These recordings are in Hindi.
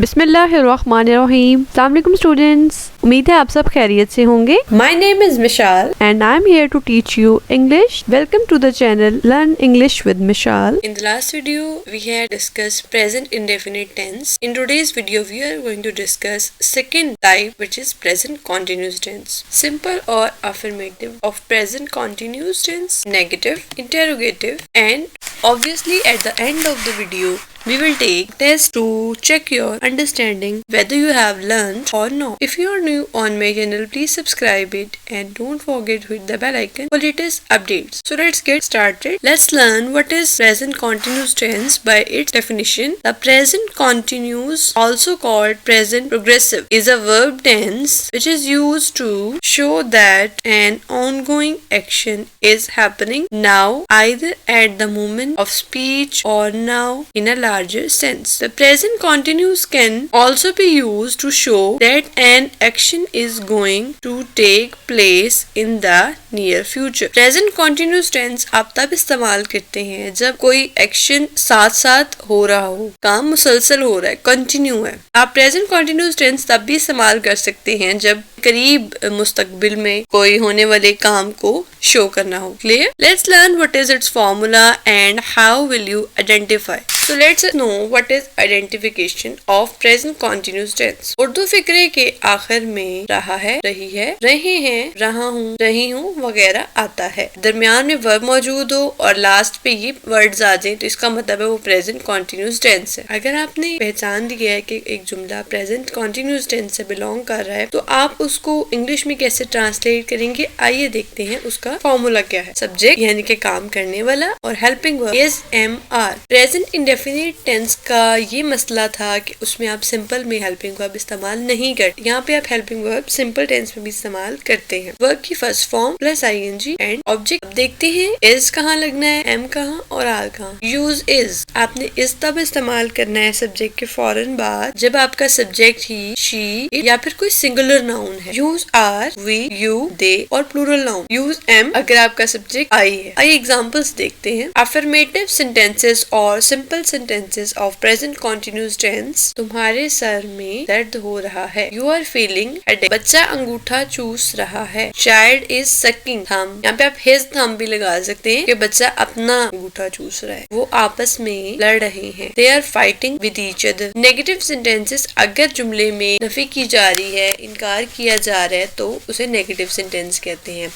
बिस्मिल्लाहिर्रहमानिर्रहीम। अस्सलाम वालेकुम स्टूडेंट्स, उम्मीद है आप सब खैरियत से होंगे। My name is Mishal and I am here to teach you English. Welcome to the channel learn English with Mishal. In the last video, we had discussed present indefinite tense. In today's video, we are going to discuss second type, which is present continuous tense. Simple or affirmative of present continuous tense, negative, interrogative, and obviously at the end of the video, we will take test to check your understanding whether you have learned or not. If you are new on my channel, please subscribe it and don't forget to hit the bell icon for latest updates. So let's get started. Let's learn what is present continuous tense by its definition. The present continuous, also called present progressive, is a verb tense which is used to show that an ongoing action is happening now, either at the moment of speech or now in a larger sense. The present continuous can also be used to show that an action is going to take place in the near future. Present continuous tense आप तब इस्तेमाल करते हैं जब कोई एक्शन साथ साथ हो रहा हो, काम मुसलसल हो रहा है, कंटिन्यू है। आप प्रेजेंट कंटिन्यूस टेंस तब भी इस्तेमाल कर सकते हैं जब करीब मुस्तकबिल में कोई होने वाले काम को शो करना हो। Clear? Let's learn what is it's formula and how will you identify. So let's know what is identification of present continuous tense. Urdu फिक्रे के आखिर में रहा है, रही है, रहे हैं, रहा हूँ, रही हूँ वगैरह आता है। दरमियान में वर्ब मौजूद हो और लास्ट पे ये वर्ड्स आ जाए तो इसका मतलब है वो प्रेजेंट कॉन्टिन्यूस टेंस है। अगर आपने पहचान दिया है कि एक जुमला प्रेजेंट कॉन्टिन्यूस टेंस से बिलोंग कर रहा है तो आप उसको इंग्लिश में कैसे ट्रांसलेट करेंगे, आइए देखते हैं उसका फॉर्मूला क्या है। सब्जेक्ट यानी कि काम करने वाला और helping verb is MR। Present indefinite tense का ये मसला था कि उसमें आप सिंपल में हेल्पिंग वर्ब इस्तेमाल नहीं करते। यहाँ पे आप हेल्पिंग वर्ब सिंपल टेंस में भी इस्तेमाल करते हैं। वर्ब की first form plus ING and object. अब देखते हैं इज कहाँ लगना है, M कहाँ और R कहाँ। यूज इज, आपने इज तब इस्तेमाल करना है सब्जेक्ट के फौरन बाद जब आपका सब्जेक्ट ही, शी या फिर कोई सिंगुलर नाउन है। यूज आर, वी, यू, दे और प्लूरल नाउन। यूज M अगर आपका सब्जेक्ट आई है। आइए एग्जाम्पल्स देखते हैं। अफर्मेटिव सेंटेंसेस और simple sentences of present continuous tense। तुम्हारे सर में दर्द हो रहा है। You are feeling headache। बच्चा अंगूठा चूस रहा है। Child is sucking thumb। यहाँ पे आप his thumb भी लगा सकते हैं कि बच्चा अपना अंगूठा चूस रहा है। वो आपस में लड़ रहे हैं। They are fighting with each other। Negative sentences अगर जुमले में नफी की जा रही है, इनकार किया जा रहा है तो उसे नेगेटिव सेंटेंस कहते हैं।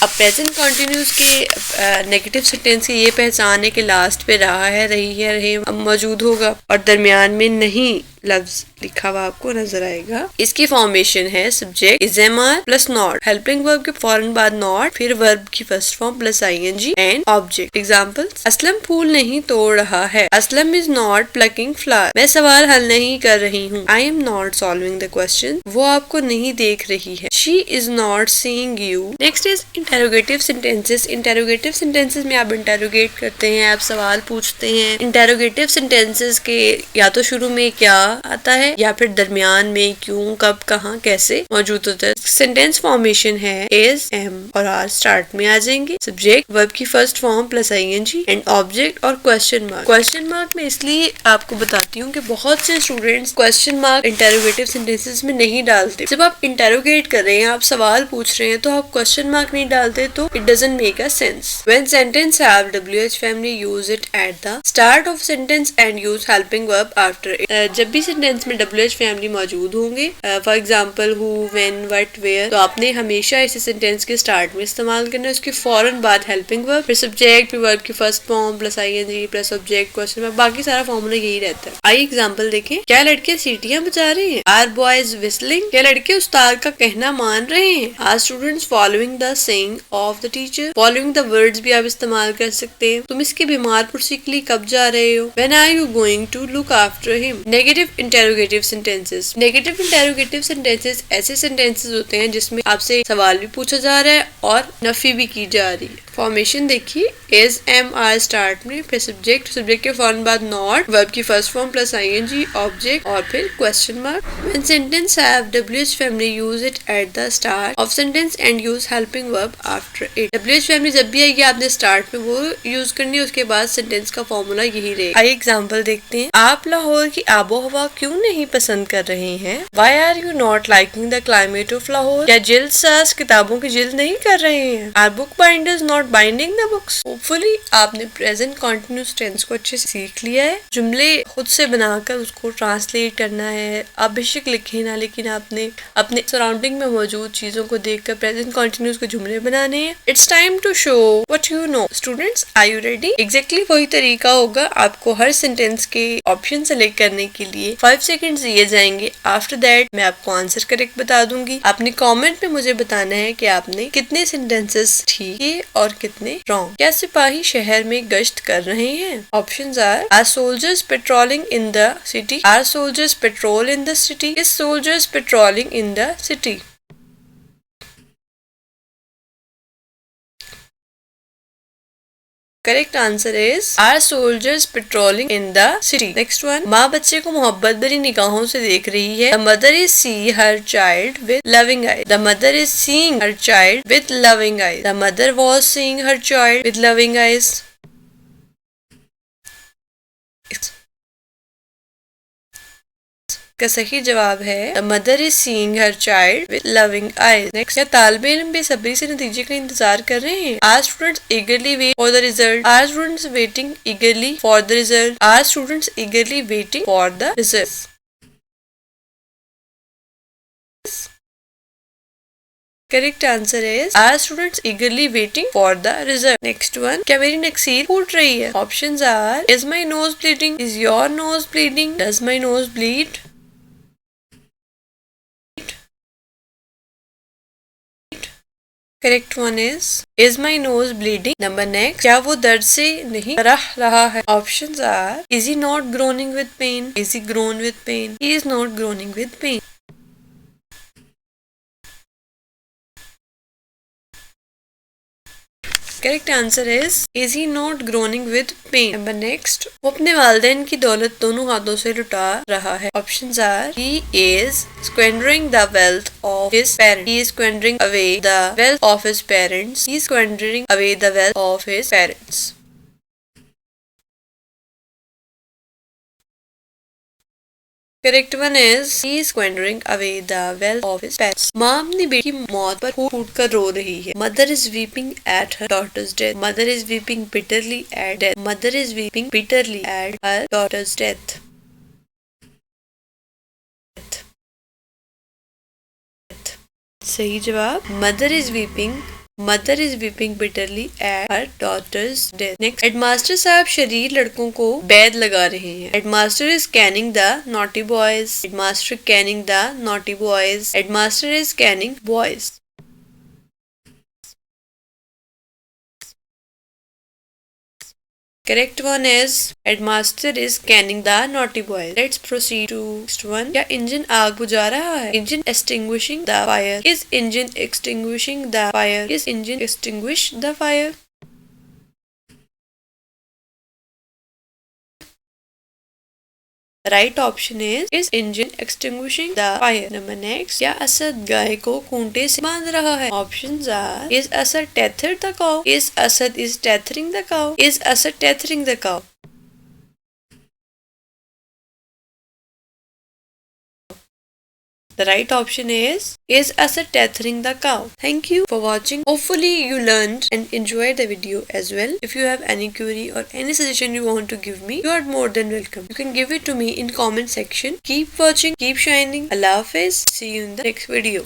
अब प्रेजेंट कंटिन्यूस के नेगेटिव सेंटेंस की ये पहचान है कि लास्ट पे रहा है, रही है, रहे मौजूद होगा और दरमियान में नहीं लफ्ज लिखा हुआ आपको नजर आएगा। इसकी फॉर्मेशन है subject is MR plus not, helping verb के फौरन बाद नॉट, फिर वर्ब की first form plus ING and object. Examples, Aslam फूल नहीं तोड़ रहा है। Aslam is not plucking flower. मैं सवाल हल नहीं कर रही हूँ। I am not solving the question. वो आपको नहीं देख रही है। She is not seeing you. Next is interrogative sentences. Interrogative sentences में आप इंटेरोगेट करते हैं, आप सवाल पूछते हैं। इंटेरोगेटिव सेंटेंसेस के या तो शुरू में क्या आता है या फिर दरमियान में क्यों, कब, कहाँ, कैसे मौजूद होता है। सेंटेंस फॉर्मेशन है इज, M और R स्टार्ट में आ जाएंगे। सब्जेक्ट वर्ब की first form plus ING and object और क्वेश्चन मार्क। क्वेश्चन मार्क में इसलिए आपको बताती हूँ कि बहुत से students question mark interrogative sentences में नहीं डालते। जब आप इंटेरोगेट कर रहे हैं, आप सवाल पूछ रहे हैं तो आप क्वेश्चन मार्क नहीं डालते तो it doesn't make a sense. When sentence have WH family, use it at the start of sentence and use helping verb after it. जब भी सेंटेंस में WH फैमिली मौजूद होंगे, for example who, when, what, where, तो आपने हमेशा इसे सेंटेंस के स्टार्ट में इस्तेमाल करना है। उसके फौरन बाद हेल्पिंग वर्ब, फिर सब्जेक्ट, फिर वर्ब की first form plus ING plus object, question mark, बाकी सारा फॉर्मूला यही रहता है। आइए एग्जांपल देखें। क्या लड़के सीटियां बजा रहे हैं? Are boys whistling. क्या लड़के उस्ताद का कहना मान रहे हैं? Are students following the saying of the teacher. Following the words भी आप इस्तेमाल कर सकते हैं। तुम इसके बीमार पुरसी के लिए कब जा रहे हो? When are you going to look after him. Negative interrogative sentences. Negative interrogative sentences ऐसे सेंटेंसेस होते हैं जिसमें आपसे सवाल भी पूछा जा रहा है और नफी भी की जा रही है। फॉर्मेशन देखिए, इज एम आर स्टार्ट में, फिर सब्जेक्ट, सब्जेक्ट के फौरन बाद नॉट, वर्ब की first form plus ING, object और फिर question mark. When sentence have WH family use it at the start of sentence and use helping verb after it. WH family जब भी आएगी आपने स्टार्ट में वो यूज करनी है, उसके बाद सेंटेंस का फॉर्मूला यही रहेगा। आइए एग्जाम्पल देखते हैं। आप लाहौर की आबो हवा क्यों नहीं पसंद कर रहे हैं? Why are you not liking the climate of Lahore? क्या जिल्द साज किताबों की जिल्द नहीं कर रहे हैं? Are book binders not binding the books? Hopefully आपने प्रेजेंट कॉन्टिन्यूस टेंस को अच्छे से सीख लिया है। जुमले खुद से बनाकर उसको ट्रांसलेट करना है। आप बेशक लिखे ना, लेकिन आपने अपने सराउंडिंग में मौजूद चीजों को देखकर प्रेजेंट कॉन्टिन्यूस के जुमले बनाने हैं। It's time to show what you know. Students, are you ready? Exactly वही तरीका होगा। आपको हर सेंटेंस के ऑप्शन सेलेक्ट करने के लिए 5 सेकंड्स दिए जाएंगे। आफ्टर दैट मैं आपको आंसर करेक्ट बता दूंगी। आपने कमेंट में मुझे बताना है कि आपने कितने सेंटेंसेस ठीक किए और कितने रॉन्ग। क्या सिपाही शहर में गश्त कर रहे हैं? Options are soldiers patrolling in the city? Are soldiers patrol in the city? Is soldiers patrolling in the city? Correct answer is are soldiers patrolling in the city. Next one, माँ बच्चे को मोहब्बत भरी निगाहों से देख रही है। The mother is see her child with loving eye. The mother is seeing her child with loving eye. The mother was seeing her child with loving eyes. का सही जवाब है the mother is seeing her child with loving eyes. Next, क्या तालिब इल्म बेसब्री से नतीजे का इंतजार कर रहे हैं? Are students eagerly wait for the result? Are students waiting eagerly for the result? Are students eagerly waiting for the result? Correct answer is are students eagerly waiting for the result. Next one, क्या मेरी नक्सीर फूट रही है? Options are is my nose bleeding? Is your nose bleeding? Does my nose bleed? Correct one is my nose bleeding? Number next, क्या वो दर्द से नहीं रह रहा है? Options are is he not groaning with pain? Is he groan with pain? He is not groaning with pain? Correct answer is he not groaning with pain? Number next, वो अपने वालिदैन की दौलत दोनों हाथों से लुटा रहा है। Options are he is squandering the wealth of his parents. He is squandering away the wealth of his parents. He is squandering away the wealth of his parents. Correct one is he is squandering away the wealth of his parents. माँ अपनी बेटी की मौत पर फूट कर रो रही है। Mother is weeping at her daughter's death. Mother is weeping bitterly at death. Mother is weeping bitterly at her daughter's death. सही जवाब mother is weeping bitterly at her daughter's death. Next, headmaster साहब शरीर लड़कों को बैद लगा रहे हैं। Headmaster is caning the naughty boys. Headmaster caning the naughty boys. Headmaster is caning boys. Correct one is headmaster is canning the naughty boys. Let's proceed to next one. क्या इंजन आग बुझा रहा है? Engine extinguishing the fire. Is engine extinguishing the fire? Is engine extinguish the fire? Right option is engine extinguishing the fire. Number next, क्या असद गाय को खूंटे से बांध रहा है? Options are is Asad tether the cow? Is Asad is tethering the cow? Is Asad tethering the cow? The right option is Asad tethering the cow. Thank you for watching. Hopefully you learned and enjoyed the video as well. If you have any query or any suggestion you want to give me, you are more than welcome. You can give it to me in comment section. Keep watching, keep shining. Allah Hafiz. See you in the next video.